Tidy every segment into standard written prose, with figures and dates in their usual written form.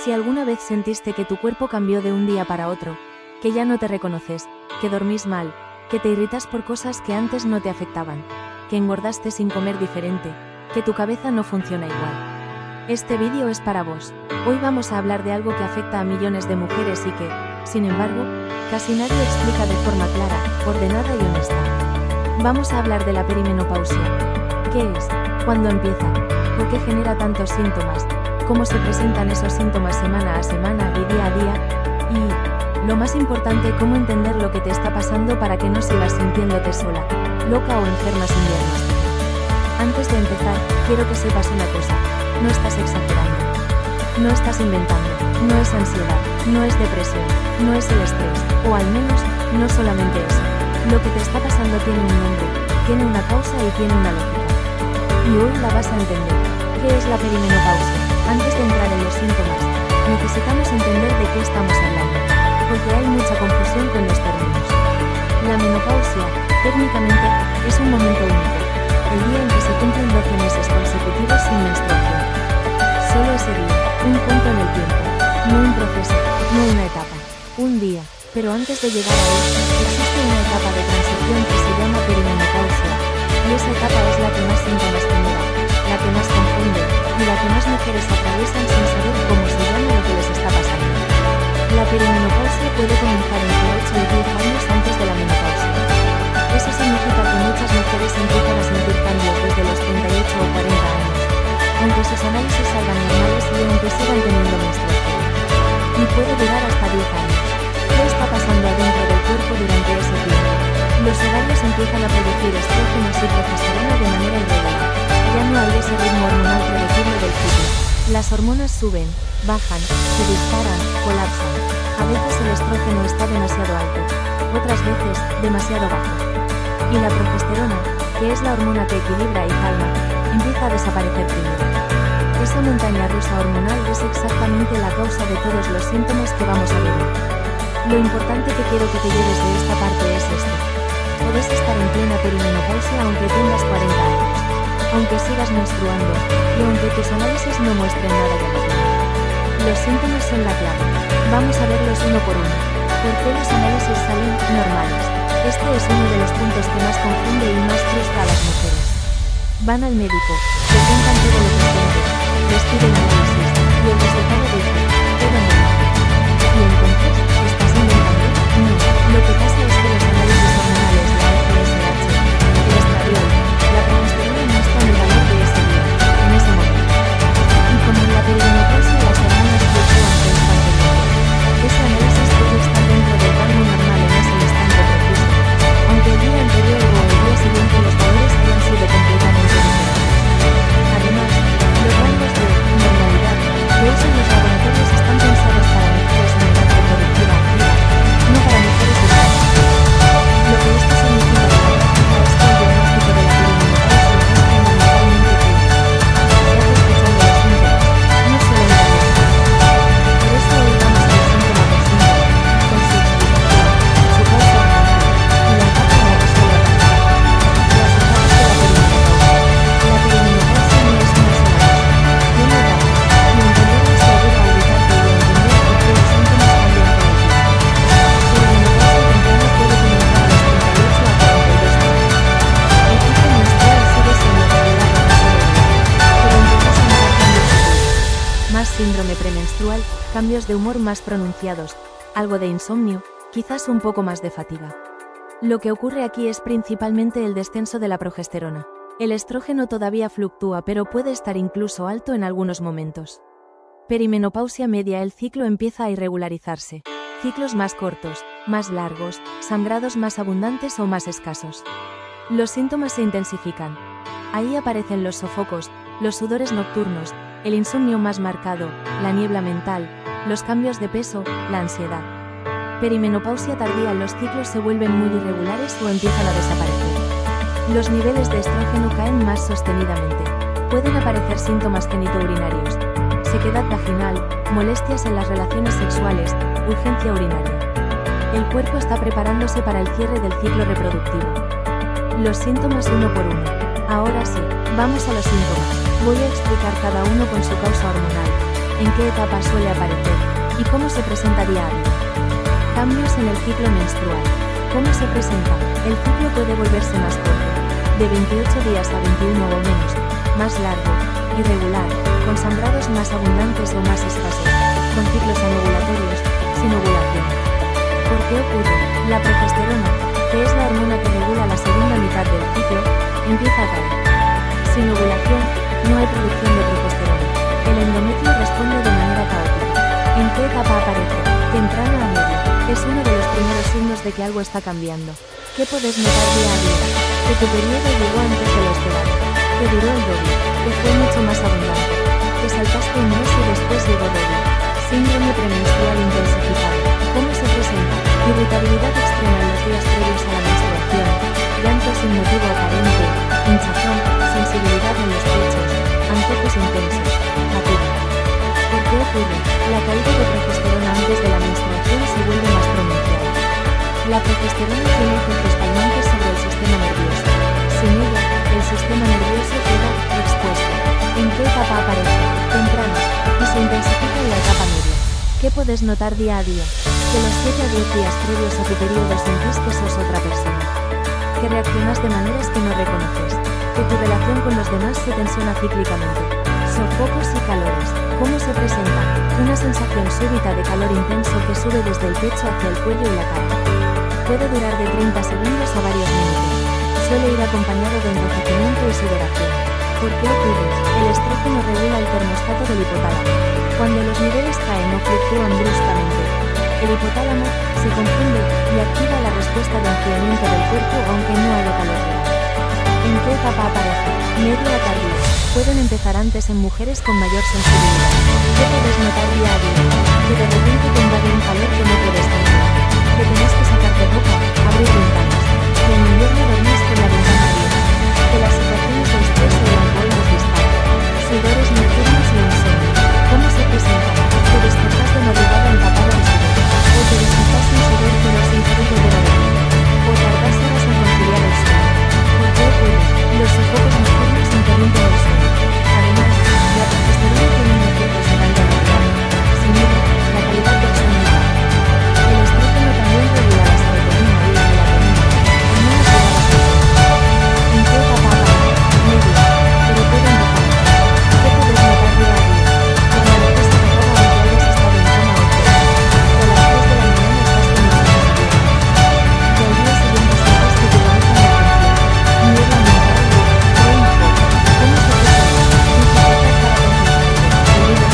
Si alguna vez sentiste que tu cuerpo cambió de un día para otro, que ya no te reconoces, que dormís mal, que te irritas por cosas que antes no te afectaban, que engordaste sin comer diferente, que tu cabeza no funciona igual. Este vídeo es para vos. Hoy vamos a hablar de algo que afecta a millones de mujeres y que, sin embargo, casi nadie explica de forma clara, ordenada y honesta. Vamos a hablar de la perimenopausia. ¿Qué es? ¿Cuándo empieza? ¿Por qué genera tantos síntomas? ¿Cómo se presentan esos síntomas semana a semana y día a día? Y, lo más importante, cómo entender lo que te está pasando para que no sigas sintiéndote sola, loca o enferma sin diagnóstico. Antes de empezar, quiero que sepas una cosa: no estás exagerando, no estás inventando, no es ansiedad, no es depresión, no es el estrés, o al menos, no solamente eso. Lo que te está pasando tiene un nombre, tiene una causa y tiene una lógica. Y hoy la vas a entender. ¿Qué es la perimenopausia? Antes de entrar en los síntomas, necesitamos entender de qué estamos hablando, porque hay mucha confusión con los términos. La menopausia, técnicamente, es un momento único, el día en que se cumplen 12 meses consecutivos sin menstruación. Solo ese día, un punto en el tiempo, no un proceso, no una etapa, un día. Pero antes de llegar a él, existe una etapa de transición que se llama perimenopausia, y esa etapa es la que más síntomas genera, la que más confunde, y la que más mujeres atraviesan sin saber cómo se llama lo que les está pasando. La perimenopausia puede comenzar entre 8 y 10 años antes de la menopausia. Eso significa que muchas mujeres empiezan a sentir cambios desde los 38 o 40 años, aunque sus análisis salgan normales y aunque sigan teniendo menstruación. Y puede durar hasta 10 años. ¿Qué está pasando adentro del cuerpo durante ese tiempo? Los ovarios empiezan a producir estrógenos y progesterona de manera irregular. Ya no hay ese ritmo hormonal predecible del ciclo. Las hormonas suben, bajan, se disparan, colapsan. A veces el estrógeno está demasiado alto, otras veces, demasiado bajo. Y la progesterona, que es la hormona que equilibra y calma, empieza a desaparecer primero. Esa montaña rusa hormonal es exactamente la causa de todos los síntomas que vamos a vivir. Lo importante que quiero que te lleves de esta parte es esto: podés estar en plena perimenopausia aunque tengas 40 años, aunque sigas menstruando, y aunque tus análisis no muestren nada llamativo. Los síntomas son la clave. Vamos a verlos uno por uno. ¿Por qué los análisis salen normales? Este es uno de los puntos que más confunde y más frustra a las mujeres. Van al médico, le cuentan todo lo que sienten, les piden análisis, y el resultado dice: todo normal. Y entonces, ¿estás inventando? No, lo que pasa es que los análisis hormonales, la FSH, el estradiol, la progesterona no están en el valor de ese día, en ese momento. Y como en la perimenopausia las hormonas fluctúan constantemente, ese análisis puede estar dentro del rango normal en ese instante preciso, aunque el día anterior o el día siguiente los valores hayan sido completamente diferentes. Además, los rangos de normalidad que usan los laboratorios están pensados para mujeres en edad reproductiva activa, no para mujeres estables. Lo que esto significa en la práctica es que el diagnóstico de la perimenopausia es fundamentalmente clínico. Se hace escuchando los síntomas, no solo en la diagnóstico. Por eso hoy vamos a los síntomas por síntoma, con su explicación, su causa hormonal, y la etapa en la que se trata. Las etapas de la perimenopausia. La perimenopausia no es una sola cosa, tiene etapas, y entenderlas te ayuda a ubicarte y a entender por qué los síntomas cambian con el tiempo. Perimenopausia temprana puede comenzar a los 38 a 42 años. El ciclo menstrual sigue siendo regular o casi regular, pero empiezas a notar cambios subidos. Más síndrome premenstrual, cambios de humor más pronunciados, algo de insomnio, quizás un poco más de fatiga. Lo que ocurre aquí es principalmente el descenso de la progesterona. El estrógeno todavía fluctúa, pero puede estar incluso alto en algunos momentos. Perimenopausia media. El ciclo empieza a irregularizarse. Ciclos más cortos, más largos, sangrados más abundantes o más escasos. Los síntomas se intensifican. Ahí aparecen los sofocos, los sudores nocturnos, el insomnio más marcado, la niebla mental, los cambios de peso, la ansiedad. Perimenopausia tardía. Los ciclos se vuelven muy irregulares o empiezan a desaparecer. Los niveles de estrógeno caen más sostenidamente. Pueden aparecer síntomas genitourinarios, sequedad vaginal, molestias en las relaciones sexuales, urgencia urinaria. El cuerpo está preparándose para el cierre del ciclo reproductivo. Los síntomas uno por uno. Ahora sí, vamos a los síntomas. Voy a explicar cada uno con su causa hormonal, ¿En qué etapa suele aparecer? ¿Y cómo se presenta día a día? Cambios en el ciclo menstrual. ¿Cómo se presenta? El ciclo puede volverse más corto, de 28 días a 21 o menos, más largo, irregular, con sangrados más abundantes o más escasos, con ciclos anovulatorios, sin ovulación. ¿Por qué ocurre? La progesterona, que es la hormona que regula la segunda mitad del ciclo, empieza a caer. Sin ovulación, no hay producción de progesterona. El endometrio responde de manera caótica. ¿En qué etapa aparece? Temprana a media. Es uno de los primeros signos de que algo está cambiando. ¿Qué puedes notar día a día? Que tu periodo llegó antes de lo esperado. Que duró el doble. Que fue mucho más abundante. Que saltaste un mes y después llegó doble. Síndrome premenstrual intensificado. ¿Cómo se presenta? Irritabilidad extrema en los días previos a la menstruación. Llanto sin motivo aparente. Hinchazón. Sensibilidad en los pechos. Antojos intensos. Fatiga. ¿Por qué ocurre? La caída de progesterona antes de la menstruación se vuelve más pronunciada. La progesterona tiene efectos calmantes sobre el sistema nervioso. Sin ella, el sistema nervioso queda expuesto. ¿En qué etapa aparece? Temprana. Y se intensifica en la etapa media. ¿Qué puedes notar día a día? Que los 7 a 10 días previos a tu periodo sentís que sos otra persona. Que reaccionas de maneras que no reconoces. Que tu relación con los demás se tensiona cíclicamente. Sofocos y calores. ¿Cómo se presenta? Una sensación súbita de calor intenso que sube desde el pecho hacia el cuello y la cara. Puede durar de 30 segundos a varios minutos. Suele ir acompañado de enrojecimiento y sudoración. ¿Por qué ocurre? El estrógeno regula el termostato del hipotálamo. Cuando los niveles caen o fluctúan bruscamente, el hipotálamo se confunde y activa la respuesta de enfriamiento del cuerpo aunque no haya calor real. ¿En qué etapa aparece? Media a tardía. Pueden empezar antes en mujeres con mayor sensibilidad. ¿Qué puedes notar día a día? Que de repente te invade un calor que no puedes controlar. Que tenés que sacarte ropa, abrir ventanas. Que en invierno dormís con la ventana abierta. Que las situaciones de estrés o de alcohol nos disparan. Sudores nocturnos y insomnio. ¿Cómo se presenta? Que despertás de madrugada empapada de sudor. O te despertás sin sudor pero sin poder volver a dormir. O tardás horas en conciliar el sueño. ¿Por qué ocurre? Los sofocos nocturnos interrumpen el sueño. Además, la progesterona tiene un efecto sedante al orgasmo. Sin ella, la calidad del sueño baja. El estrógeno también regula la serotonina y la melatonina, hormonas ligadas al sueño. ¿En qué etapa aparece? Media. Pero puede empezar antes. ¿Qué puedes notar día a día? Que amaneces agotada aunque hayas estado en cama o enferma. Que a las 3 de la mañana estás con los ojos abiertos. Que al día siguiente sientes que tu cabeza no funciona. Niebla mental. ¿Cómo se presenta? Dificultad para concentrarte, oídos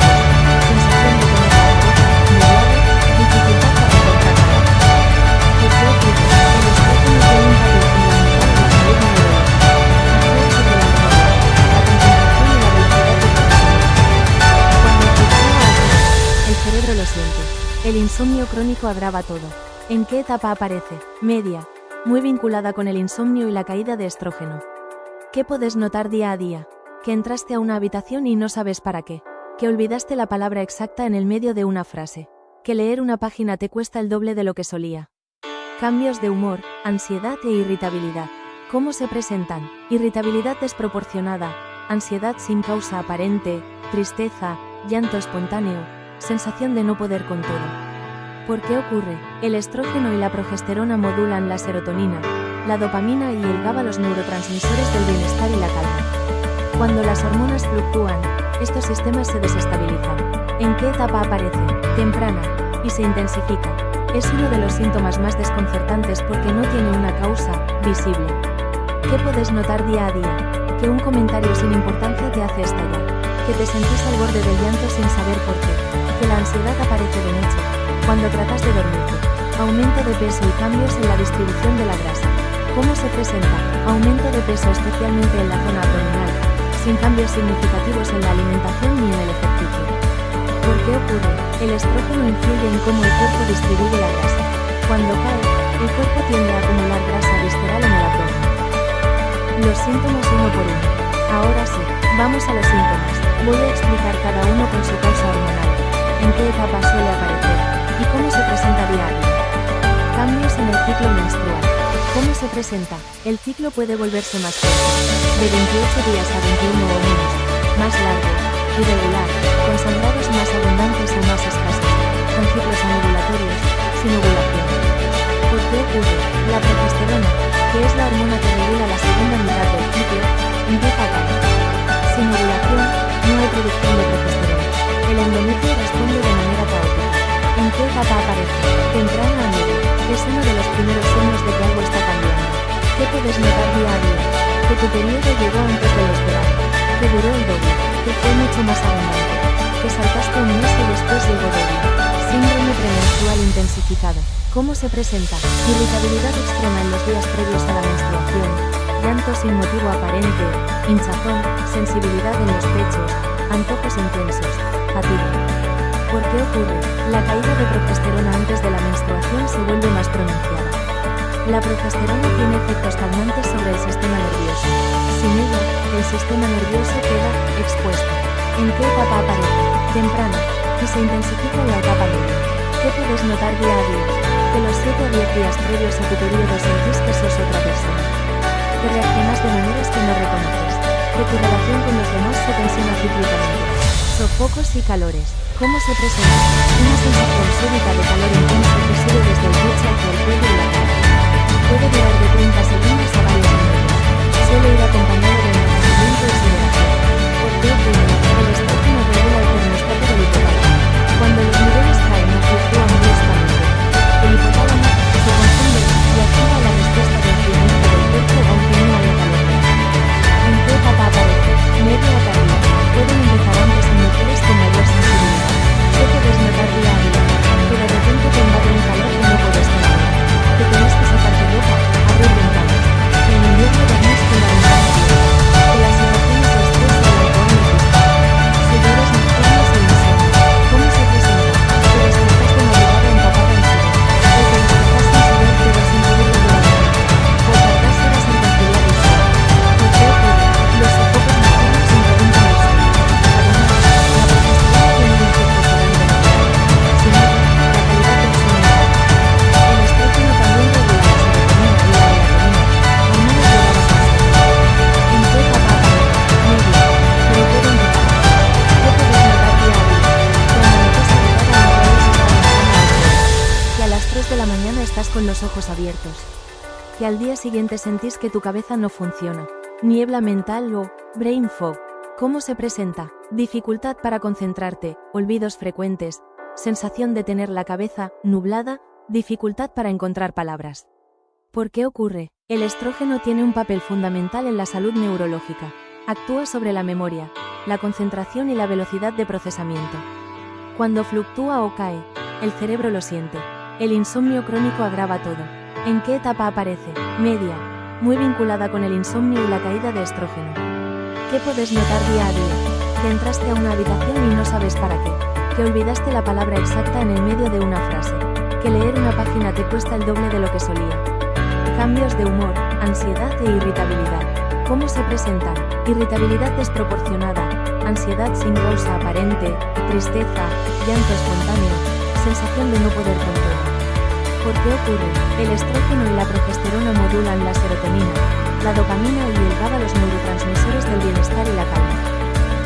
frecuentes, sensación de tener la boca, nublado, dificultad para encontrar palabras. ¿Por qué ocurre? El estrógeno tiene un papel fundamental en la salud neurológica. Actúa sobre la memoria, la concentración y la velocidad de procesamiento. Cuando fluctúa o cae, el cerebro lo siente. El insomnio crónico agrava todo. ¿En qué etapa aparece? Media. Muy vinculada con el insomnio y la caída de estrógeno. ¿Qué puedes notar día a día? Que entraste a una habitación y no sabes para qué. Que olvidaste la palabra exacta en el medio de una frase. Que leer una página te cuesta el doble de lo que solía. Cambios de humor, ansiedad e irritabilidad. ¿Cómo se presentan? Irritabilidad desproporcionada, ansiedad sin causa aparente, tristeza, llanto espontáneo, sensación de no poder con todo. ¿Por qué ocurre? El estrógeno y la progesterona modulan la serotonina, la dopamina y el GABA, los neurotransmisores del bienestar y la calma. Cuando las hormonas fluctúan, estos sistemas se desestabilizan. ¿En qué etapa aparece? Temprana. Y se intensifica. Es uno de los síntomas más desconcertantes porque no tiene una causa visible. ¿Qué puedes notar día a día? Que un comentario sin importancia te hace estallar. Que te sentís al borde del llanto sin saber por qué. Que la ansiedad aparece de noche, cuando tratas de dormirte. Aumento de peso y cambios en la distribución de la grasa. ¿Cómo se presenta? Aumento de peso especialmente en la zona abdominal, sin cambios significativos en la alimentación ni en el ejercicio. ¿Por qué ocurre? El estrógeno influye en cómo el cuerpo distribuye la grasa. Cuando cae, el cuerpo tiende a acumular grasa visceral en el abdomen. Los síntomas uno por uno. Ahora sí, vamos a los síntomas. Voy a explicar cada uno con su causa hormonal, en qué etapa suele aparecer, y cómo se presenta día a día. Cambios en el ciclo menstrual. ¿Cómo se presenta? El ciclo puede volverse más corto, de 28 días a 21 o menos, más largo, irregular, con sangrados más abundantes o más escasos, con ciclos anovulatorios, sin ovulación. ¿Por qué ocurre? La progesterona, que es la hormona que regula la segunda mitad del ciclo, empieza a caer. Sin ovulación, no hay producción de progesterona. El endometrio responde de manera caótica. ¿En qué etapa aparece? Temprana a media. Es uno de los primeros signos de que algo está cambiando. ¿Qué puedes notar día a día? Que tu periodo llegó antes de lo esperado. Que duró el doble. Que fue mucho más abundante. Que saltaste un mes y después llegó doble. Síndrome premenstrual intensificado. ¿Cómo se presenta? Irritabilidad extrema en los días previos a la menstruación. Llanto sin motivo aparente. Hinchazón. Sensibilidad en los pechos. Antojos intensos. Fatiga. ¿Por qué ocurre? La caída de progesterona antes de la menstruación se vuelve más pronunciada. La progesterona tiene efectos calmantes sobre el sistema nervioso. Sin ella, el sistema nervioso queda expuesto. ¿En qué etapa aparece? Temprana. Y se intensifica en la etapa media. ¿Qué puedes notar día a día? Que los 7 o 10 días previos a tu periodo sentís que sos otra persona. Que reaccionas de maneras que no reconoces. Que tu relación con los demás se tensiona cíclicamente. Sofocos y calores. ¿Cómo se presenta? Una sensación súbita de calor intenso que sube desde el pecho hacia el cuello y la cara. Puede durar de 30 segundos a varios minutos. Suele ir acompañado de enrojecimiento y sudoración. ¿Por qué ocurre? El estrógeno regula el termostato del hipotálamo. Cuando los niveles caen o fluctúan bruscamente, el hipotálamo se confunde y activa la respuesta de enfriamiento del cuerpo aunque no haya calor. ¿En qué etapa aparece? Media o tardía. Pueden empezar antes en mujeres con mayor sensibilidad. ¿Qué puedes notar día a día? Que de repente te invade un calor que no puedes controlar. Que tienes que sacarte ropa, abrir ventanas. Que en invierno dormís con la ventana abierta. Que las emociones de estrés y el alcohol no gustan. Sudores nocturnos e insomnio. ¿Cómo se presenta? Que despertás de madrugada empapada en sudor. O que despertás sin sudor pero sin poder regularlo. O tardás horas en conciliar el sueño. ¿Por qué ocurre? Los sofocos nocturnos interrumpen el sueño. Además, la progesterona tiene un efecto sedante natural. Sin ella, la calidad del sueño baja. El estrógeno también regula la serotonina y la melatonina, hormonas ligadas al sueño. ¿En qué etapa aparece? Media. Pero puede empezar antes. ¿Qué puedes notar día a día? Que amaneces agotada mientras estás en la cama al suelo. Que a las 3 de la mañana estás con los ojos abiertos. Que al día siguiente sentís que tu cabeza no funciona. Niebla mental o brain fog. ¿Cómo se presenta? Dificultad para concentrarte, olvidos frecuentes, sensación de tener la cabeza nublada, dificultad para encontrar palabras. ¿Por qué ocurre? El estrógeno tiene un papel fundamental en la salud neurológica. Actúa sobre la memoria, la concentración y la velocidad de procesamiento. Cuando fluctúa o cae, el cerebro lo siente. El insomnio crónico agrava todo. ¿En qué etapa aparece? Media. Muy vinculada con el insomnio y la caída de estrógeno. ¿Qué puedes notar día a día? Que entraste a una habitación y no sabes para qué. Que olvidaste la palabra exacta en el medio de una frase. Que leer una página te cuesta el doble de lo que solía. Cambios de humor, ansiedad e irritabilidad. ¿Cómo se presentan? Irritabilidad desproporcionada, ansiedad sin causa aparente, tristeza, llanto espontáneo, sensación de no poder controlar. ¿Por qué ocurre? El estrógeno y la progesterona modulan la serotonina, la dopamina y el GABA, los neurotransmisores del bienestar y la calma.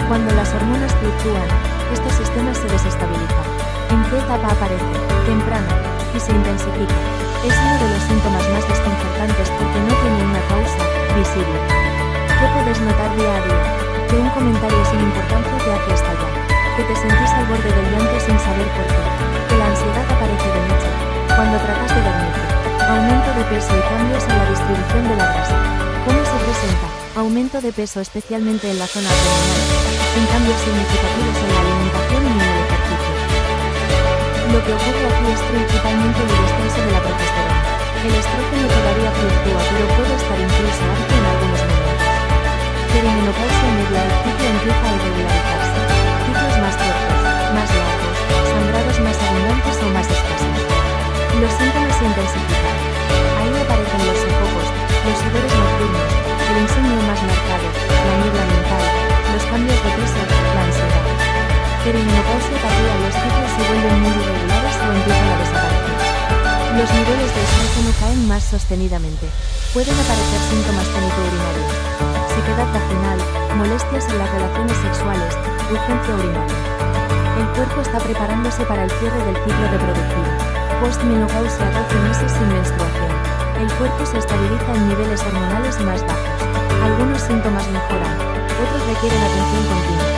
Cuando las hormonas fluctúan, estos sistemas se desestabilizan. ¿En qué etapa aparece? Temprana, y se intensifica. Es uno de los síntomas más desconcertantes porque no tiene una causa visible. ¿Qué puedes notar día a día? Que un comentario sin importancia te hace estallar. Que te sentís al borde del llanto sin saber por qué. Que la ansiedad aparece de noche, cuando tratas de dormirte. Aumento de peso y cambios en la distribución de la grasa. ¿Cómo se presenta? Aumento de peso especialmente en la zona abdominal, sin cambios significativos en la alimentación ni en el ejercicio. Lo que ocurre aquí es principalmente el descenso de la progesterona. El estrógeno todavía fluctúa, pero puede estar incluso alto en algunos momentos. Perimenopausia media, el ciclo empieza a irregularizarse. Ciclos más cortos, más largos, sangrados más abundantes o más escasos. Los síntomas se intensifican. Ahí aparecen los sofocos, los sudores nocturnos, el insomnio más marcado, la niebla mental, los cambios de peso, la ansiedad. Perimenopausia tardía, los ciclos se vuelven muy irregulares o empiezan a desaparecer. Los niveles de estrógeno caen más sostenidamente. Pueden aparecer síntomas genitourinarios. resequedad vaginal, molestias en las relaciones sexuales, urgencia urinaria. El cuerpo está preparándose para el cierre del ciclo reproductivo. Postmenopausia, 12 meses sin menstruación. El cuerpo se estabiliza en niveles hormonales más bajos. Algunos síntomas mejoran, otros requieren atención continua.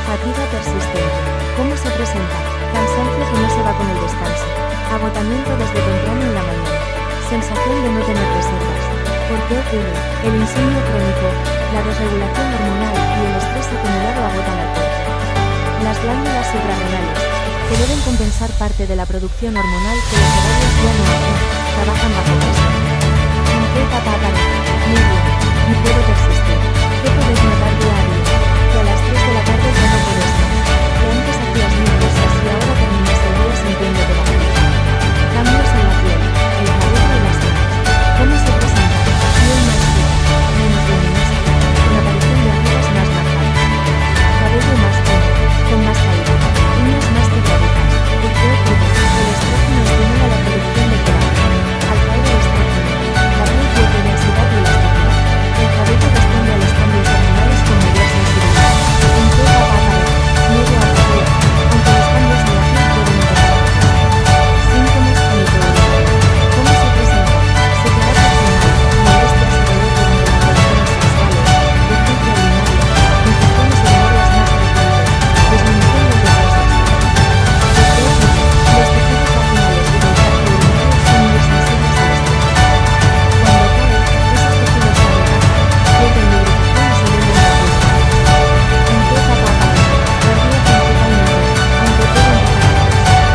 Fatiga persistente. ¿Cómo se presenta? Cansancio que no se va con el descanso. Agotamiento desde temprano en la mañana. Sensación de no tener reservas. ¿Por qué ocurre? El insomnio crónico, la desregulación hormonal y el estrés acumulado agotan al cuerpo. Las glándulas suprarrenales, que deben compensar parte de la producción hormonal que los ovarios ya no hacen, trabajan bajo presión. ¿En qué etapa aparece? Media. Y puede persistir. ¿Qué puedes notar día a día? Que a las 3 de la tarde ya no puedes más. Que antes hacías mil cosas y ahora terminas el día sintiéndote vacío. Cambios en la piel, el cabello y las uñas. ¿Cómo se presenta? Piel más seca, menos luminosa, con aparición de arrugas más marcadas. Cabello más fino, con más caída, uñas más delgaditas. ¿Por qué ocurre? El estrógeno estimula la producción de colágeno. Al caer el estrógeno, la piel pierde densidad y elasticidad. El cabello responde a los cambios hormonales con mayor sensibilidad. ¿En qué etapa aparece? Medio a tardía, aunque los cambios en la piel pueden empezar antes. Síntomas genitourinaria. ¿Cómo se presenta? Sequedad vaginal, molestias y dolor durante las relaciones sexuales, urgencia urinaria, infecciones urinarias más frecuentes, disminución del deseo sexual. ¿Por qué ocurre? Los tejidos vaginales y del tracto urinario son muy sensibles al estrés. Cuando cae, esos tejidos se adelgazan, pierden lubricación y se vuelven más rígidos. ¿En qué etapa aparece? Tardía principalmente, aunque puede empezar antes.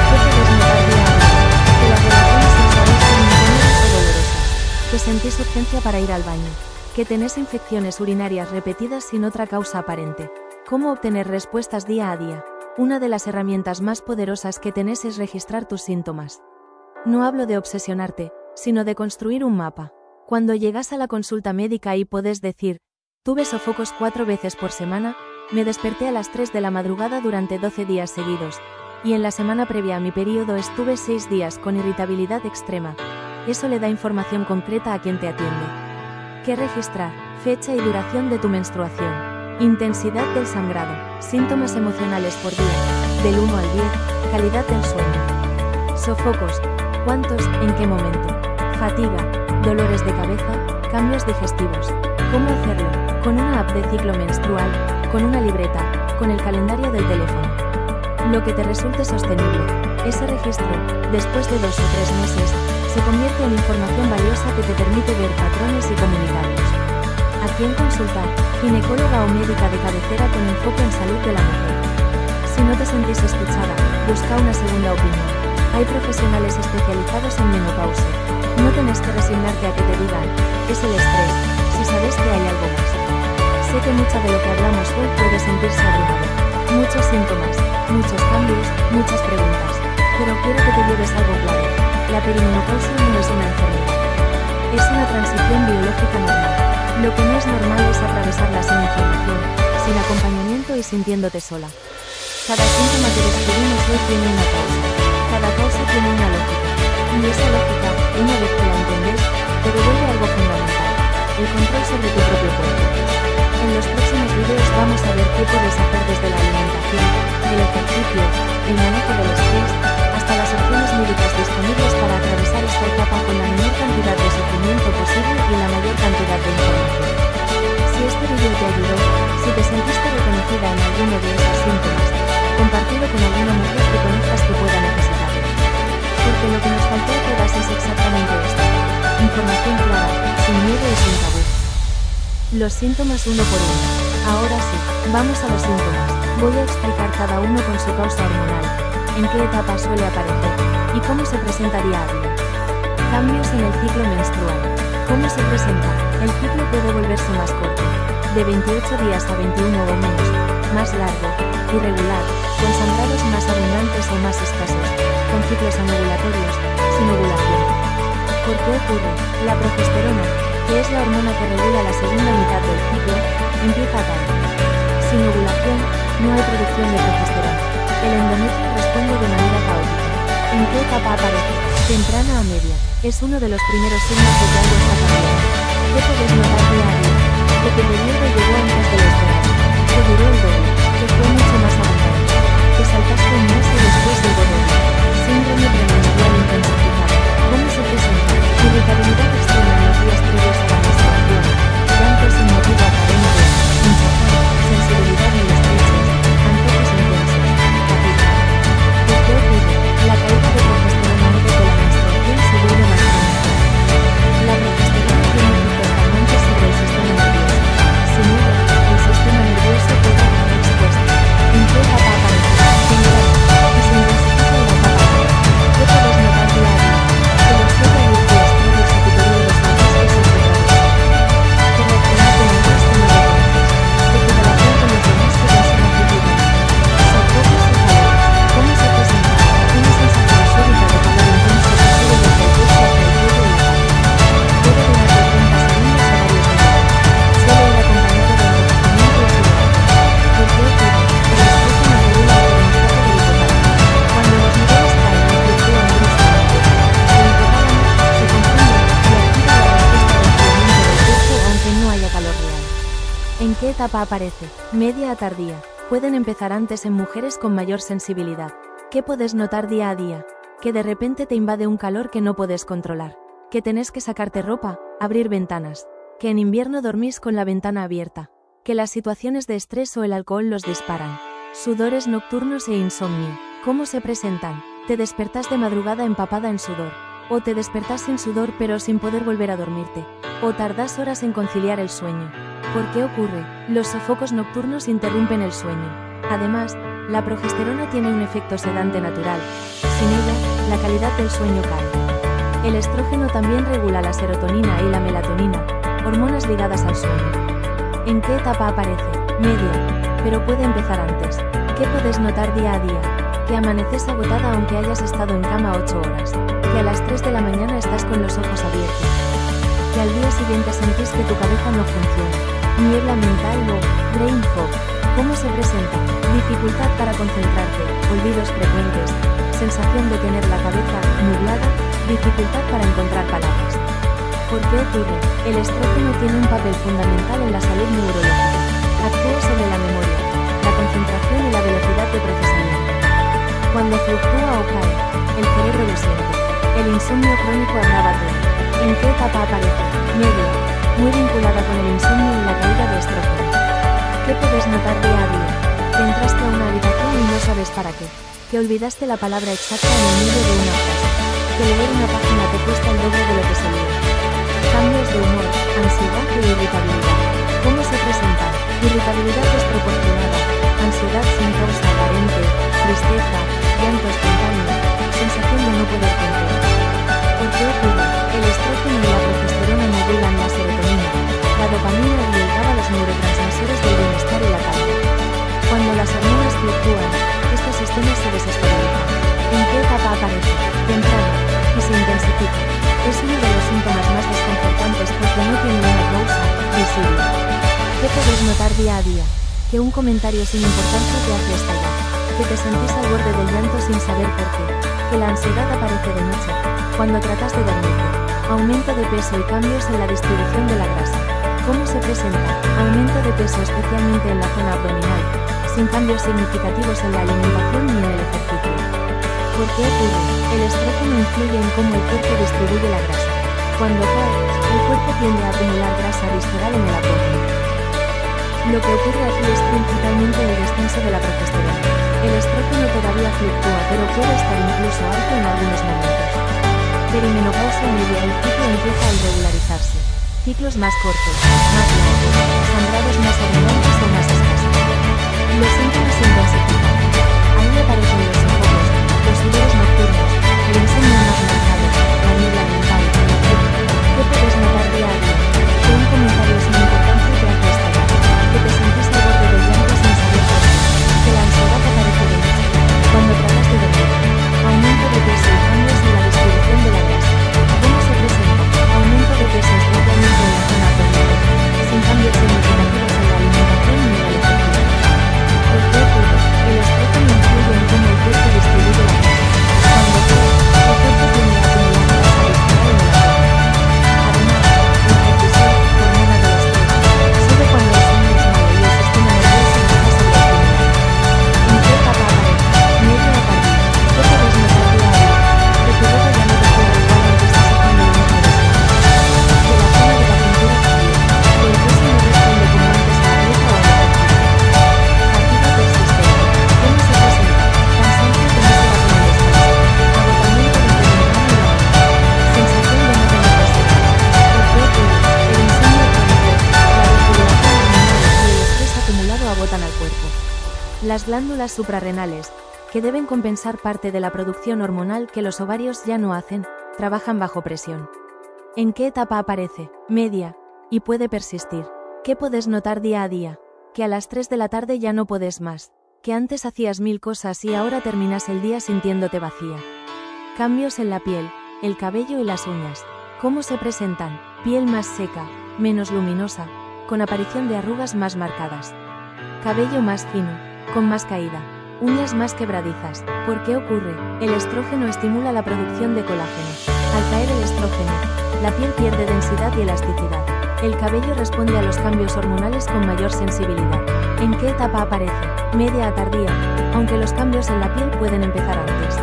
¿Qué puedes notar día a día? Que las relaciones sexuales son incómodas o dolorosas. Que sentís urgencia para ir al baño. Que tenés infecciones urinarias repetidas sin otra causa aparente. ¿Cómo obtener respuestas día a día? Una de las herramientas más poderosas que tenés es registrar tus síntomas. No hablo de obsesionarte, sino de construir un mapa. Cuando llegas a la consulta médica y podés decir, tuve sofocos 4 veces por semana, me desperté a las 3 de la madrugada durante 12 días seguidos, y en la semana previa a mi periodo estuve 6 días con irritabilidad extrema. Eso le da información concreta a quien te atiende. ¿Qué registrar? Fecha y duración de tu menstruación. Intensidad del sangrado. Síntomas emocionales por día. Del 1 al 10. Calidad del sueño. Sofocos. ¿Cuántos? ¿En qué momento? Fatiga. Dolores de cabeza. Cambios digestivos. ¿Cómo hacerlo? Con una app de ciclo menstrual. Con una libreta. Con el calendario del teléfono. Lo que te resulte sostenible. Ese registro, después de 2 o 3 meses, se convierte en información valiosa que te permite ver patrones y comunicarlos. ¿A quién consultar? Ginecóloga o médica de cabecera con enfoque en salud de la mujer. Si no te sentís escuchada, busca una segunda opinión. Hay profesionales especializados en menopausia. No tenés que resignarte a que te digan, es el estrés, si sabes que hay algo más. Sé que mucho de lo que hablamos hoy puede sentirse abrumador. Muchos síntomas, muchos cambios, muchas preguntas. Pero quiero que te lleves algo claro. La perimenopausia no es una enfermedad. Es una transición biológica normal. Lo que no es normal es atravesarla sin información, sin acompañamiento y sintiéndote sola. Cada síntoma que describimos hoy tiene una causa. Cada causa tiene una lógica. Y esa lógica, una vez que la entendés, te devuelve algo fundamental: el control sobre tu propio cuerpo. En los próximos videos vamos a ver qué puedes hacer desde la alimentación, el ejercicio, el manejo del estrés, hasta las opciones médicas disponibles para atravesar esta etapa con la menor cantidad de sufrimiento posible y la mayor cantidad de información. Si este video te ayudó, si te sentiste reconocida en alguno de esos síntomas, compartilo con alguna mujer que conozcas que pueda necesitarlo. Porque lo que nos faltó a todas es exactamente esto: información clara, sin miedo y sin tabú. Los síntomas uno por uno. Ahora sí, vamos a los síntomas. Voy a explicar cada uno con su causa hormonal, en qué etapa suele aparecer, y cómo se presenta día a día. Cambios en el ciclo menstrual. ¿Cómo se presenta? El ciclo puede volverse más corto, de 28 días a 21 o menos, más largo, irregular, con sangrados más abundantes o más escasos, con ciclos anovulatorios, sin ovulación. ¿Por qué ocurre? La progesterona, que es la hormona que regula la segunda mitad del ciclo, empieza a caer. Sin ovulación, no hay producción de progesterona. El endometrio responde de manera caótica. ¿En qué etapa aparece? Temprana a media. Es uno de los primeros signos de que algo está cambiando. ¿Qué puedes notar día a día? que tu periodo llegó antes de lo esperado, que duró el doble, que fue mucho más abundante, que saltaste un mes y después el doble. Síndrome premenstrual intensificado. ¿Cómo se presenta? Irritabilidad extrema en los días previos a la menstruación, llanto sin motivo aparente, hinchazón, sensibilidad en los pechos, antojos intensos, fatiga. ¿Por qué ocurre? La caída de progesterona antes de la menstruación se vuelve más crónica. La progesterona tiene efectos calmantes sobre el sistema nervioso. Sin ello, el sistema nervioso queda expuesto. ¿En qué etapa aparece? General, y se intensifica en la etapa alta. ¿Qué puedes notar día a día? Que los 7 a 10 días previos a tu periodo los notas que se retrasan. Que reaccionar con otros que no reconoces. Que tu relación con los demás te consume actividad. Sofocos y calores. ¿Cómo se presenta? Una sensación súbita de calor intenso que sube desde el pecho hacia el cuello y la cara. Puede durar de 30 segundos a varios minutos. Suele ir acompañado de enrojecimiento y sudoración. ¿Por qué ocurre? El estrógeno regula el termostato del hipotálamo. Cuando los niveles caen o fluctúan bruscamente, el hipotálamo se confunde y activa la respuesta de enfriamiento del cuerpo aunque no haya calor real. ¿En qué etapa aparece? Media a tardía. Pueden empezar antes en mujeres con mayor sensibilidad. ¿Qué puedes notar día a día? Que de repente te invade un calor que no puedes controlar. Que tenés que sacarte ropa, abrir ventanas. Que en invierno dormís con la ventana abierta. Que las situaciones de estrés o el alcohol los disparan. Sudores nocturnos e insomnio. ¿Cómo se presentan? Te despertás de madrugada empapada en sudor. O te despertás sin sudor pero sin poder volver a dormirte. O tardás horas en conciliar el sueño. ¿Por qué ocurre? Los sofocos nocturnos interrumpen el sueño. Además, la progesterona tiene un efecto sedante natural. Sin ella, la calidad del sueño cae. El estrógeno también regula la serotonina y la melatonina, hormonas ligadas al sueño. ¿En qué etapa aparece? Media, pero puede empezar antes. ¿Qué puedes notar día a día? Que amaneces agotada aunque hayas estado en cama 8 horas. Que a las 3 de la mañana estás con los ojos abiertos. Que al día siguiente sentís que tu cabeza no funciona. Niebla mental o brain fog. ¿Cómo se presenta? Dificultad para concentrarte, olvidos frecuentes, sensación de tener la cabeza nublada, dificultad para encontrar palabras. ¿Por qué ocurre? El estrógeno tiene un papel fundamental en la salud neurológica. Actúa sobre la memoria, la concentración y la velocidad de procesamiento. Cuando fluctúa o cae, el cerebro lo siente. El insomnio crónico agrava todo. ¿En qué etapa aparece? Media, muy vinculada con el insomnio y la caída de estrógeno. ¿Qué puedes notar día a día? Que entraste a una habitación y no sabes para qué. Que olvidaste la palabra exacta en el medio de una frase. Que leer una página te cuesta el doble de lo que se lee. Cambios de humor, ansiedad y irritabilidad. ¿Cómo se presentan? Irritabilidad desproporcionada, ansiedad sin causa aparente, tristeza, llanto espontáneo, sensación de no poder controlar. ¿Por qué ocurre? El estrógeno y la progesterona modulan la serotonina, la dopamina y el GABA, los neurotransmisores del bienestar y la calma. Cuando las hormonas fluctúan, estos sistemas se desestabilizan. ¿En qué etapa aparece? Temprano, y se intensifica. Es uno de los síntomas más desconcertantes porque no tiene una causa visible. ¿Qué puedes notar día a día? Que un comentario sin importancia te hace estallar. Que te sentís al borde del llanto sin saber por qué. Que la ansiedad aparece de noche, cuando tratas de dormirte. Aumento de peso y cambios en la distribución de la grasa. ¿Cómo se presenta? Aumento de peso especialmente en la zona abdominal, sin cambios significativos en la alimentación ni en el ejercicio. ¿Por qué ocurre? El estrógeno influye en cómo el cuerpo distribuye la grasa. Cuando cae, el cuerpo tiende a acumular grasa visceral en el abdomen. Lo que ocurre aquí es principalmente el descenso de la progesterona. El estrógeno todavía fluctúa, pero puede estar incluso alto en algunos momentos. Perimenopausia media, el ciclo empieza a irregularizarse. Ciclos más cortos, más largos, sangrados más abundantes o más escasos. Los síntomas se intensifican. Ahí aparecen los sofocos, los sudores nocturnos, el insomnio más marcado, la niebla mental, etc. ¿Qué puedes notar día a día? Que un comentario sin importancia te hace estallar. Que te sentís al borde del llanto sin saber por qué. Que la ansiedad aparece de noche, cuando tratas de dormir. Aumento de peso y cambios en la distribución de la grasa. ¿Cómo se presenta? Aumento de peso especialmente en la zona abdominal, sin cambios significativos en la alimentación ni en el ejercicio. ¿Por qué ocurre? El glándulas suprarrenales, que deben compensar parte de la producción hormonal que los ovarios ya no hacen, trabajan bajo presión. ¿En qué etapa aparece? Media. Y puede persistir. ¿Qué puedes notar día a día? Que a las 3 de la tarde ya no puedes más. Que antes hacías 1000 cosas y ahora terminas el día sintiéndote vacía. Cambios en la piel, el cabello y las uñas. ¿Cómo se presentan? Piel más seca, menos luminosa, con aparición de arrugas más marcadas. Cabello más fino, con más caída. Uñas más quebradizas. ¿Por qué ocurre? El estrógeno estimula la producción de colágeno. Al caer el estrógeno, la piel pierde densidad y elasticidad. El cabello responde a los cambios hormonales con mayor sensibilidad. ¿En qué etapa aparece? Media a tardía, aunque los cambios en la piel pueden empezar antes.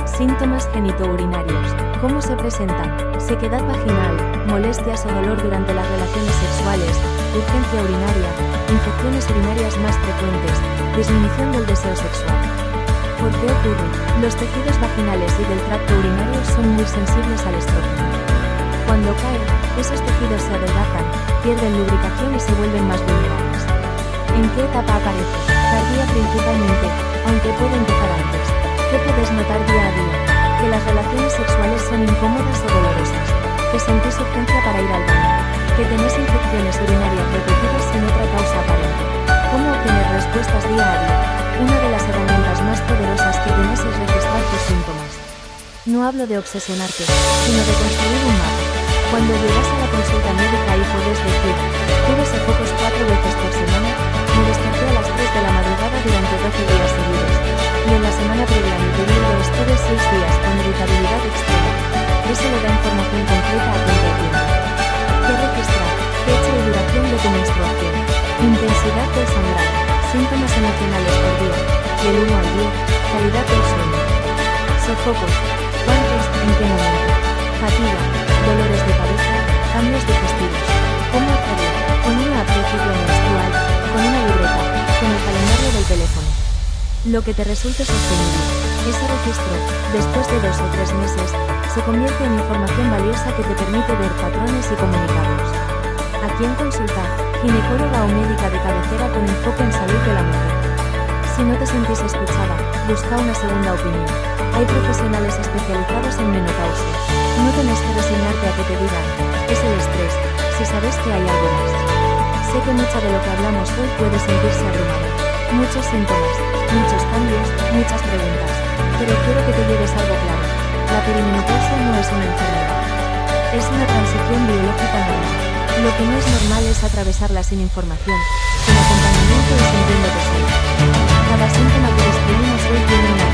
Síntomas genitourinarios. ¿Cómo se presentan? Sequedad vaginal, molestias o dolor durante las relaciones sexuales, urgencia urinaria, infecciones urinarias más frecuentes, disminución del deseo sexual. ¿Por qué ocurre? Los tejidos vaginales y del tracto urinario son muy sensibles al estrógeno. Cuando caen, esos tejidos se adelgazan, pierden lubricación y se vuelven más vulnerables. ¿En qué etapa aparece? Tardía principalmente, aunque puede empezar antes. ¿Qué puedes notar día a día? Que las relaciones sexuales son incómodas o dolorosas. Que sentís urgencia para ir al baño. Que tenés infecciones urinarias repetidas sin otra causa aparente. ¿Cómo obtener respuestas día a día? Una de las herramientas más poderosas que tenés es registrar tus síntomas. No hablo de obsesionarte, sino de construir un mapa. Cuando llegas a la consulta médica y podés decir, tuve sofocos 4 veces por semana, me desperté a las 3 de la madrugada durante 12 días seguidos, y en la semana previa a mi periodo estuve 6 días con irritabilidad extrema. Eso le da información completa a quien te atiende. ¿Qué registrar? Fecha y duración de tu menstruación. Intensidad del sangrado. Síntomas emocionales por día. Del 1 al 10. Calidad del sueño. Sofocos. ¿Cuántos? ¿En qué momento? Fatiga. Dolores de cabeza. Cambios digestivos. ¿Cómo hacerlo? Con una app de ciclo menstrual. Con una libreta. Con el calendario del teléfono. Lo que te resulte sostenible. Ese registro, después de 2 o 3 meses, se convierte en información valiosa que te permite ver patrones y comunicarlos. ¿A quién consultar? Ginecóloga o médica de cabecera con enfoque en salud de la mujer. Si no te sentís escuchada, busca una segunda opinión. Hay profesionales especializados en menopausia. No tenés que resignarte a que te digan, es el estrés, si sabes que hay algo más. Sé que mucho de lo que hablamos hoy puede sentirse abrumado. Muchos síntomas, muchos cambios, muchas preguntas. Pero quiero que te lleves algo claro. La perimenopausia no es una enfermedad. Es una transición biológica normal. Lo que no es normal es atravesarla sin información, sin acompañamiento y sintiéndote sola. Cada síntoma que describimos hoy tiene una